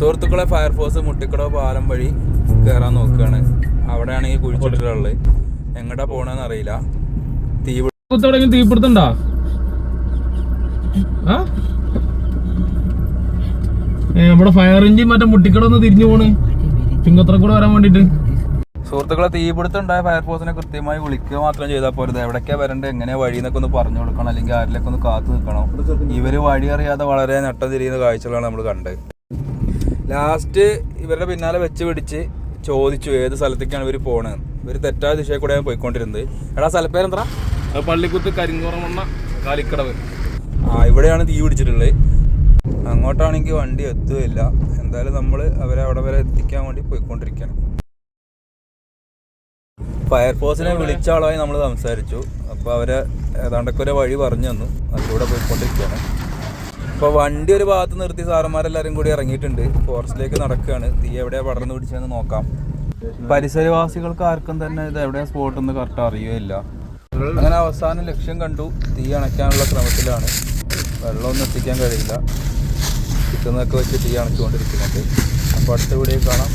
സുഹൃത്തുക്കളെ ഫയർഫോഴ്സ് മുട്ടിക്കട പാലം വഴി കയറാൻ നോക്കുകയാണ്. അവിടെയാണ് ഈ കുഴിച്ചിട്ടുള്ളത്. എങ്ങോട്ടാ പോണെന്ന് അറിയില്ല. തീപിടുത്തണ്ടാ നമ്മുടെ ഫയർ എഞ്ചിൻ മറ്റേ മുട്ടിക്കട ഒന്ന് തിരിഞ്ഞു പോണ് ചുങ്കത്ര കൂടെ വരാൻ വേണ്ടിട്ട്. സുഹൃത്തുക്കളെ തീപിടുത്തം ഉണ്ടായ ഫയർഫോഴ്സിനെ കൃത്യമായി വിളിക്കുക മാത്രം ചെയ്താൽ പോരുത്. എവിടേക്കാ വരേണ്ടത്, എങ്ങനെ വഴിന്നൊക്കെ ഒന്ന് പറഞ്ഞു കൊടുക്കണം, അല്ലെങ്കിൽ ആരിലൊക്കെ ഒന്ന് കാത്തു നിൽക്കണം. ഇവര് വഴി അറിയാതെ വളരെ നട്ടം തിരിയുന്ന കാഴ്ചകളാണ് നമ്മൾ കണ്ടത്. ലാസ്റ്റ് ഇവരുടെ പിന്നാലെ വെച്ച് പിടിച്ച് ചോദിച്ചു ഏത് സ്ഥലത്തേക്കാണ് ഇവർ പോണത്. ഇവർ തെറ്റായ ദിശയിൽ കൂടെയാണ് പോയിക്കൊണ്ടിരുന്നത്. എടാ സ്ഥലപ്പേരെന്താ? പള്ളിക്കുത്ത് കരിങ്കുറമണ്ണ കാലിക്കടവ്. ഇവിടെയാണ് തീ പിടിച്ചിട്ടുള്ളത്. അങ്ങോട്ടാണെങ്കിൽ വണ്ടി എത്തുകയില്ല. എന്തായാലും നമ്മൾ അവരെ അവിടെ വരെ എത്തിക്കാൻ വേണ്ടി പോയിക്കൊണ്ടിരിക്കുകയാണ്. ഫയർഫോഴ്സിനെ വിളിച്ച ആളായി നമ്മൾ സംസാരിച്ചു. അപ്പോൾ അവരെ ഏതാണ്ടൊക്കെ ഒരു വഴി പറഞ്ഞു തന്നു. അതിലൂടെ പോയിക്കൊണ്ടിരിക്കുകയാണ്. ഇപ്പോൾ വണ്ടി ഒരു ഭാഗത്ത് നിർത്തി സാറന്മാരെല്ലാവരും കൂടി ഇറങ്ങിയിട്ടുണ്ട്. ഫോറസ്റ്റിലേക്ക് നടക്കുകയാണ്. തീ എവിടെയാണ് പടർന്നു പിടിച്ചതെന്ന് നോക്കാം. പരിസരവാസികൾക്ക് ആർക്കും തന്നെ ഇത് എവിടെയാണ് സ്പോട്ടെന്ന് കറക്റ്റ് അറിയുകയില്ല. അങ്ങനെ അവസാനം ലക്ഷ്യം കണ്ടു. തീ അണയ്ക്കാനുള്ള ശ്രമത്തിലാണ്. വെള്ളമൊന്നും എത്തിക്കാൻ കഴിയില്ല. കിട്ടുന്നതൊക്കെ വെച്ച് തീ അണച്ചുകൊണ്ടിരിക്കുന്നുണ്ട്. അപ്പോൾ അടുത്ത വീഡിയോ കാണാം.